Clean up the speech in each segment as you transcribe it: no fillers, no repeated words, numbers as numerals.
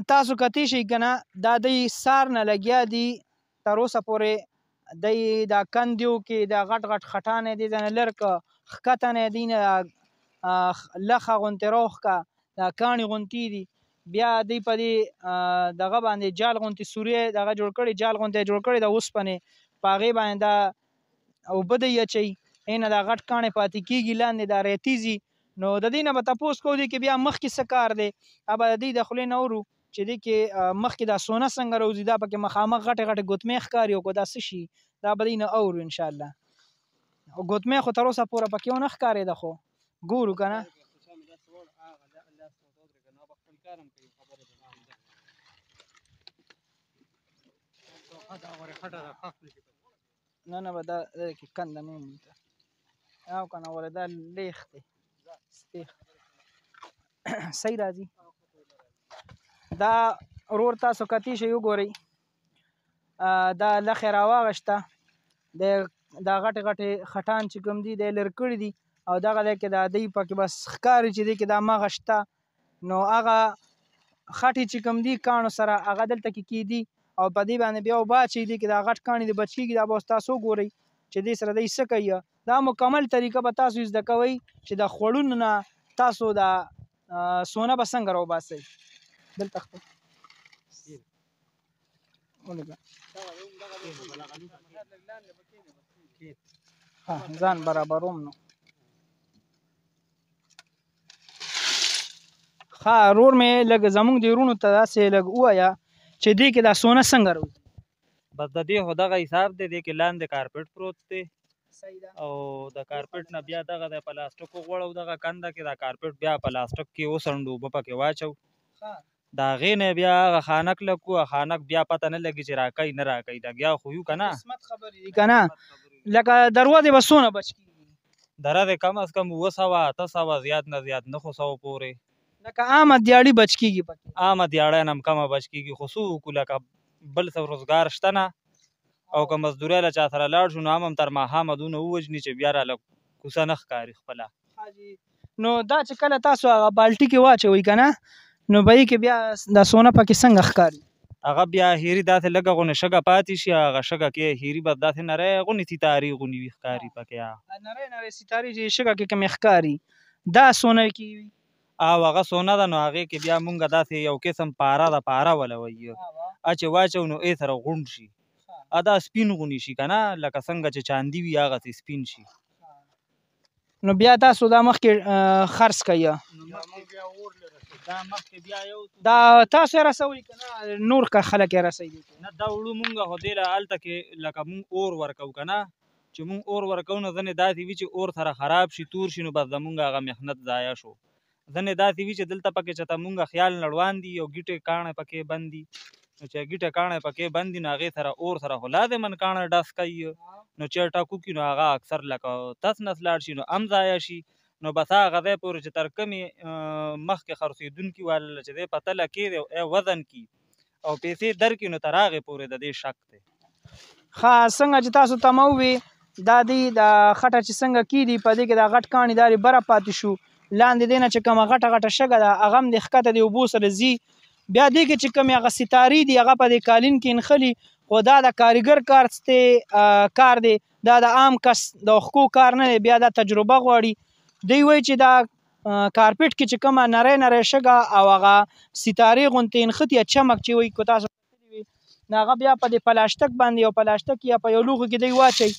تاسو کتی شئ که نه دا دی سار نه لګیا دي تر اوسه پورې دی دا کندیو کې دا غټ غټ خټان یې دې ځای نه لر که ښکته نه یې دی نه لخه غوندې راوښکه دا کاڼي غوندې دي بیا دی په دې دغه باندې جال غوندې سوري دغه جوړ کړي جال غوندې جوړ کړي د اوسپنې په هغې باندې دا اوبه دی اچوي هغې نه دا غټ کاڼي پاتې کېږي لاندې دا ریتیږي نو د دې نه به تپوس کوو دې کې بیا مخکې څه کار دی به د دې د خولې نه اورو چې دې کې مخکې دا سونه څنګه راوځي دا پکې مخامخ غټې غټې ګوتمې ښکاري او که دا څه شي دا به دې نه اورو انشاءالله ګوتمې خو تر اوسه پوره پکې ونه ښکارېده خو ګورو که نه نه نه به دا کې کنده نه ومونته او که نه وله دا لیخ دی سپیخ صحیح راځي دا ورور تاسو کتی شئ وګورئ دا لخې راواغشته دا غټې غټې خټان چې کوم دي دی لر کړي دي او دغه دی کې دا دی پکې بس ښکاري چې دی کې دا مغه شته نو هغه خټې چې کوم دي کاڼو سره هغه دلته کې کېدي او په دې باندې بیا اوبه اچوي دې کې دا غټ کاڼي د بچ کېږي دا به اوس تاسو وګورئ چې دې سره دی څه کوي دا مکمل طریقه به تاسو زده کوئ چې د خوړونو نه تاسو دا سونه به څنګه راوباسئ دلته خپل ځان برابروم نو ښه ورور مې لږ زمونږ د وروڼو ته داسې لږ ووایه چې دې کې دا سونه څنګه راوځي بس د دې خو دغه حساب دی دې کې لاندې کارپېټ پروت دی او د کارپېټ نه بیا دغه د پلاستیک وغوړو دغه کنده کې دا کارپېټ بیا پلاستیک کې وڅنډو اوبه پکې واچو د هغې نه بیا هغه خانک لګو خانک بیا پته نه لګي چې راکوي نه راکوي د بیا خو یو که نه قسمت خبرې دي که نه لکه دروازې به څونه بچ کېږي دره دی کم از کم 700 800 زیات نه زیات 900 پورې لکه عامه دیاړي بچ کېږي پکې عامه دیاړی نه هم کمه بچ کېږي خو څه وکړو لکه بل څه روزګار شته نه او که مزدورۍ له چا سره لاړ شو نو هم تر ماښامه دونه ووژني چې بیا راله کوڅه نه ښکاري خپله نو دا چې کله تاسو هغه بالټي کې واچوئ که نه نو به یې کې بیا دا سونه پکې څنګه ښکاري هغه بیا هیري داسې لږه غونې شګه پاتې شي هغه شګه کې هیري به داسې نری غونې تیتارې غونې وي ښکاري پکې نری نری ستارې چې شګه کې کمې ښکاري دا سونه کې وي او هغه سونه ده نو هغې کې بیا مونږ داسې یو قسم پاره ده پاره وله وایي چې واچو نو ای سره غونډ شي دا سپین غونې شي که نه لکه څنګه چې چاندي وي هغسې سپین شي نو بیا تاسو دا مخکې خرڅ کوئ دا تاسو یې رسوئ که نه نور که خلک یې رسوي نه دا وړو مونږ خو دې له هلته کې لکه مونږ اور ورکوو که نه چې مونږ اور ورکوو نو ځینې داسې وي چې اور سره خراب شي تور شي نو بس زمونږ هغه محنت ضایع شو ځینې داسې وي چې دلته پکې چېرته مونږ خیال نړوان دي او ګیټې کاڼی پکې بند دي نو چې ګیټه کاڼی پکې بند دي نو هغې سره اور سره خو لازمن کاڼی ډس کوي نو چېرته کوکي نو هغه اکثر لکه تس نس لاړ شي نو هم ضایع شي نو بس هغه ځای پورې چې تر کمې مخکې خرڅېدونکي واله چې دی په تله کېږدي وزن کي او پیسې درکړي نو تر هغې پورې د دې شک دی ښه څنګه چې تاسو ته مه ووې دا دی دا خټه چې څنګه کېدي په دې کې دا غټ کاڼي دا بره پاتې شو لاندې دې نه چې کومه غټه غټه شګه ده هغه هم د ښکته د اوبو سره ځي بیا دې کې چې کومې هغه ستارې دي هغه په دې کالین کې نښلي خو دا د کاریګر کار دی دا د عام کس د اوښکو کار نه دی بیا دا تجربه غواړي دوی وایي چې دا کارپېټ کې چې کومه نری نری شګه او هغه ستارې غوندې نښتي یا چمک چې وایي که تاسو نو هغه بیا په دې پلاستیک باندې یو پلاستیک یا په یو لوښي کې دوی واچوي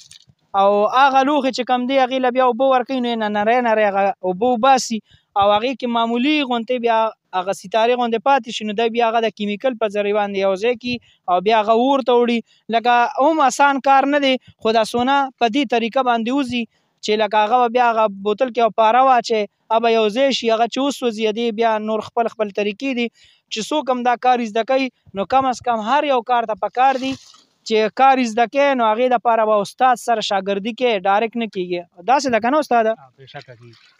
او هغه لوښي چې کوم دی هغې له بیا اوبه ورکوي نو یې نه نری نری هغه اوبه وباسي او هغې کې معمولي غوندې بیا هغه ستارې غوندې پاتې شي نو دی بیا هغه د کیمیکل په ذریعه باندې یو ځای کي او بیا هغه اور ته وړي لکه هم آسان کار نه دی خو دا سونه په دې طریقه باندې وځي چې لکه هغه به بیا هغه بوتل کې یو پاره واچوي هغه به یو ځای شي هغه چې وسوځي دې بیا نور خپل طریقې دي چې څوک هم دا کار زده کوي نو کم از کم هر یو کار ته پکار دي چې کار زده کوي نو هغې دپاره به استاد سره شاګردي کوي ډایرکټ نه کېږي داسې ده که نه استاده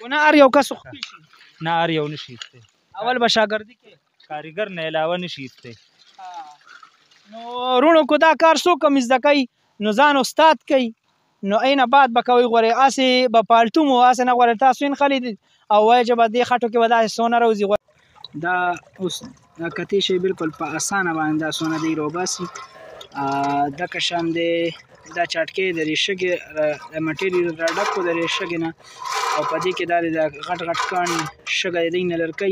خو نه هر یو کس خپل شي نه هر یو نشي ایستی اول به شاګردي کوي کاریګر نه علاوه نشي ایستی نو وروڼو که دا کار څوک هم زده کوي نو ځان استاد کوي نو اینه بعد به کوئ غورې هسې به پالتو مو هسې نه غورې تاسو انخلي او وایي چې به دې خټو کې به داسې سونه راوځي دا اوس دا کتی شي بالکل په اسانه باندې دا سونه دی روباسي دا کشان دی دا چاټکې د ریشګې د مټیریل را ډکو د ریشګې نه او په دې کې دا غټ غټ کاڼي شګه دی نه لرکې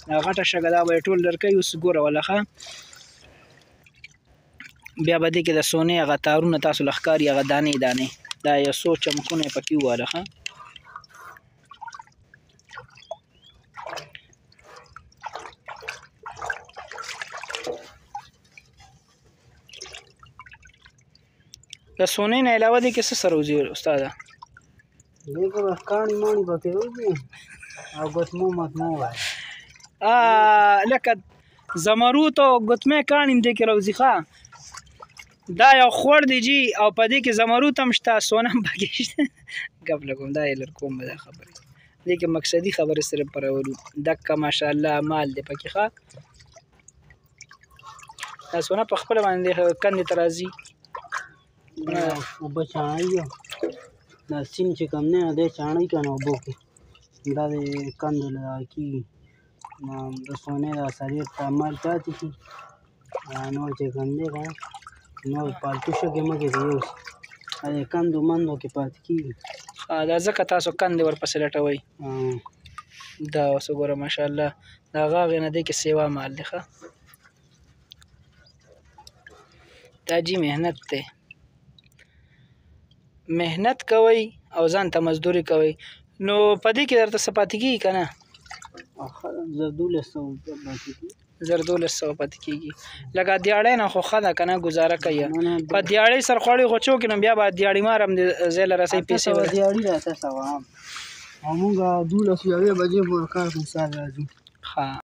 دا غټه شګه دا به ټول لرکې اوس ګوره ولخه بیا به دې کې د سونې هغه تارونه تاسو لښکاري هغه دانې دانې دا یو څو چمکونه پکې ووالخه د سونې نه علاوه دې کې څه سره وځي استاده دې کې بس کاڼي ماڼي پکې وځي او ګوتمو ماتمو وایي لکه زمرود او ګوتمې کاڼي دې کې راوځي ښه دا یو خور دی جی او په دې کې زمرود هم شته سونه هم پکې شته ګپ لګوم دا یې لرکوم به دا خبرې دې کې مقصدي خبرې سره پرولو دکه ماشاءالله مال دی پکې ښه دا سونه په خپل باندې کندې ته راځي اوبه چاڼوي دا سیم چې کوم نه دی چاڼوي که نه اوبو کې دا د کندو له کېږي د سونې دا سریر ته مال پاتې کړي نور چې کوم دی که نه نور پالتو شګې مګې ته یوسي د کندو مندو کې پاتې کېږي دا ځکه تاسو کندې ورپسې لټوئ دا اوس وګوره ماشاءالله د هغه هغې نه دی کې سیوا مال دی ښه دا جي محنت دی محنت کوئ او ځان ته مزدوري کوئ نو په دې کې درته څه پاتې کېږي که نه 1200 پاتې کېږي لکه دیاړۍ نه خو ښه ده که نه ګزاره کوي په دیاړۍ سر خوړې خو چوکې نو بیا به دیاړي مار هم ځای له رسۍ پیسې دیاړي راته سوه او مونږ 12 بجې پورې کار کوو سهار راځو ښه